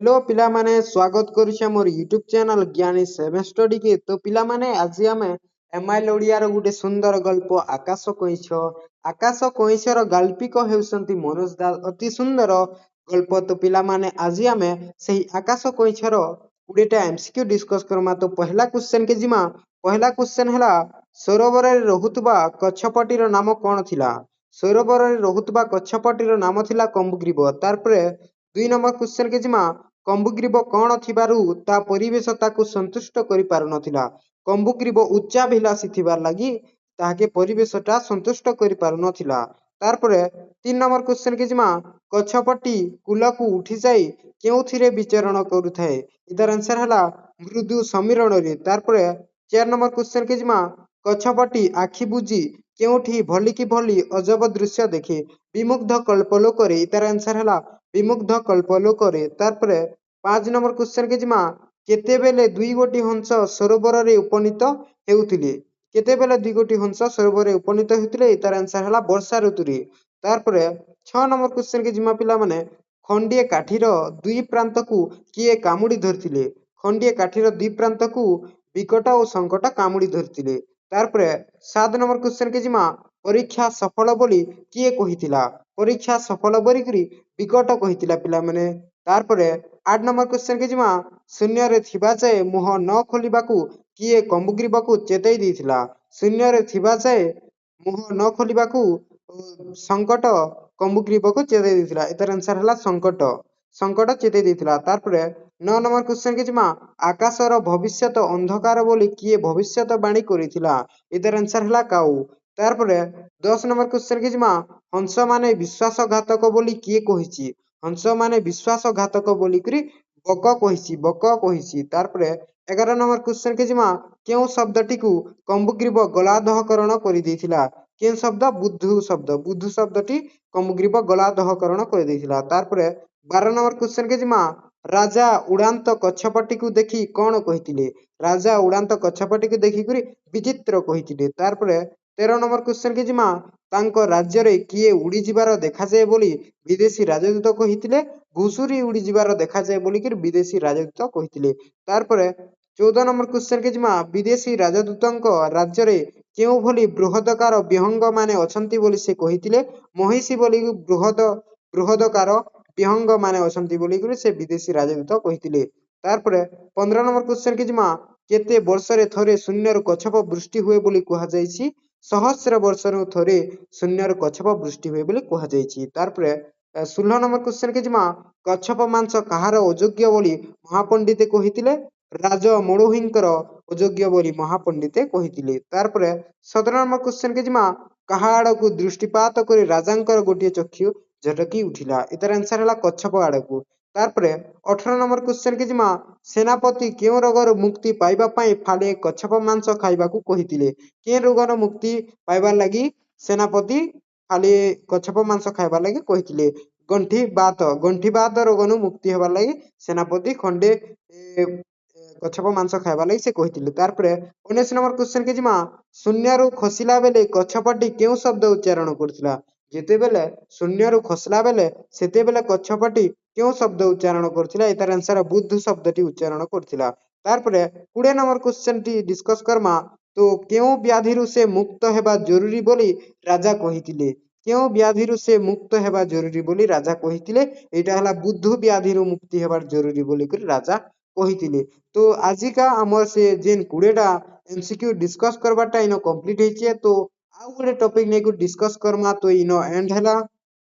Hello पिला माने स्वागत करुछे मोर यूट्यूब चैनल ज्ञानी सेवन स्टडी के। तो पिला माने आज आमे एमआईएल ओडियार गुटे सुंदर गल्प आकाश कइछर गाल्पिक हेउसंती मनोज दास। अति सुंदर गल्प। तो पिला माने आज आमे सही आकाश कइछर गुडेटा एमसीक्यू डिस्कस करमा। तो पहला क्वेश्चन के जिमा। पहला क्वेश्चन हला सरोवर रे रहुतबा कच्छपटीर नाम कोन थिला? सरोवर रे रहुतबा कच्छपटीर नाम थिला कम्बुग्रीब। तारपरे 2 नंबर क्वेश्चन के जिमा कम्बुग्रीब कौन थिबारु ता परिवेश ताकु संतुष्ट करि पारु नथिला। कम्बुग्रीब उच्चाभिलाषी थिबार लागि ताहाके परिवेशटा संतुष्ट करि पारु नथिला। तारपरे 3 नंबर क्वेश्चन के जिमा कच्छपटी कुलकु उठी जाई केउथिरे विचरण करुथाए? इधर आंसर हला मृदु समीरण रे। तारपरे 4 नंबर क्वेश्चन के जिमा कच्छपटी आखि बुझी केउठी भली की भली अजब दृश्य देखे? विमुग्ध कल्पलोकरे। इधर आंसर हला विमुग्ध कल्पलोकरे। तारपरे 5 नंबर क्वेश्चन के जिमा केतेबेले दुई गोटी हंस सरोवर रे उपनीत हेउथिले? केतेबेले दुई गोटी हंस सरोवर रे उपनीत हेउथिले? इधर आंसर हला वर्षा ऋतु रे। तारपरे 6 नंबर क्वेश्चन के जिमा पिला माने खंडिए काठीर दुई प्रांतकु किए कामुडी धरथिले? खंडिए काठीर दुई प्रांतकु विकट और संकट कामुडी धरथिले। तारपरे 7 नंबर क्वेश्चन के जिमा परीक्षा सफल बोली किए कहिथिला? परीक्षा सफल बोलिकरी विकट कहिथिला पिला माने। तारपरे 8 नंबर क्वेश्चन के जिमा शून्य रे थिबा जाए मुह न खोलिबाकू किए कम्बुग्रीबकू चेतई देथिला? शून्य रे थिबा जाए मुह न खोलिबाकू संकट कम्बुग्रीबकू चेतई देथिला। इधर आंसर हला संकट। संकट चेतई देथिला। तारपरे 9 नंबर क्वेश्चन के जिमा आकाशर भविष्यत अंधकार बोली किए भविष्यत बाणी करिथिला? इधर आंसर हला काऊ। तारपरे 10 नंबर क्वेश्चन के जिमा हंस माने विश्वासघातक बोली किए कहिछि? हंस माने विश्वासघातक बोली करी बक कहिछि। बक कहिछि। तारपरे 11 नंबर क्वेश्चन के जिमा केउ शब्दटीकू कम्बुग्रीब गलादहकरण करि देथिला? केउ शब्द? बुद्धु शब्द। बुद्धु शब्दटी कम्बुग्रीब गलादहकरण करि देथिला। तारपरे 12 नंबर क्वेश्चन के जिमा राजा उड़ांत कच्छपटीकू देखि कोन कहिथिले? राजा उड़ांत कच्छपटीकू देखि करी विचित्र कहिथिले। तारपरे 13 नंबर क्वेश्चन के जिमा तांको राज्य रे किए उड़ी जिबार देखा जाए बोली विदेशी राजदूत कहिथिले? घुसुरी उड़ी जिबार देखा जाए बोली कि विदेशी राजदूत कहिथिले। तारपरे 14 नंबर क्वेश्चन के जिमा विदेशी राजदूतंको राज्य रे केउ भली बृहदकार विहंग माने अछंती बोली से कहिथिले? महिषी बोली बृहदकार विहंग माने अछंती बोली कि से विदेशी राजदूत कहिथिले। तारपरे 15 नंबर क्वेश्चन के जिमा केते वर्ष रे थरे शून्य रु कच्छप वृष्टि हुए बोली कुहा जाईछि? सहस्र वर्ष रु थरे शून्य रु कच्छप वृष्टि हुए बोली कुहा जाईछि। तारपरे 16 नंबर क्वेश्चन के जिमा कच्छप मांस काहार अयोग्य बोली महापंडिते कहिथिले? राज मणोहींकर अयोग्य बोली महापंडिते कहिथिले। तारपरे 17 नंबर क्वेश्चन के जिमा काहा आड़कू दृष्टिपात करी राजांकर गोटिए चक्षु झटकी उठिला? इतर आंसर हला कच्छप आड़कू। तारपरे 18 नंबर क्वेश्चन के जिमा सेनापति केउ रोगर मुक्ति पाइबा पाई फाले कच्छप मांस खाइबाकू कहिथिले? के रोगर मुक्ति पाइबार लागि सेनापति फाले कच्छप मांस खाइबार लागि कहिथिले? गंठी बात रोगनु मुक्ति हेबार लागि सेनापति खंडे कच्छप मांस खाइबार लागि से कहिथिले। तारपरे 19 नंबर क्वेश्चन के जिमा शून्य रु खसिला बेले कच्छपटी केउ शब्द उच्चारण करथिला? जेतेबेले शून्य रु खसला बेले सेतेबेले कच्छपटी केउ शब्द उच्चारण करथिला? इतार आंसर बुद्धु शब्दटी उच्चारण करथिला। तारपरे 20 number question T discuss Karma. तो केउ व्याधिरु से मुक्त हेबा जरूरी बोली राजा कहिथिले? केउ व्याधिरु से मुक्त हेबा जरूरी बोली राजा कहिथिले? एटा हला बुद्धु व्याधिरु मुक्ति हेबार जरूरी बोली कर राजा कहिथिले। तो आजिका हमर से जेन 20टा एमसीक्यू डिस्कस करबाटा इनो कंप्लीट हेचे। तो आउ गोटे टॉपिक नै को डिस्कस करमा। तो इनो एंड हला।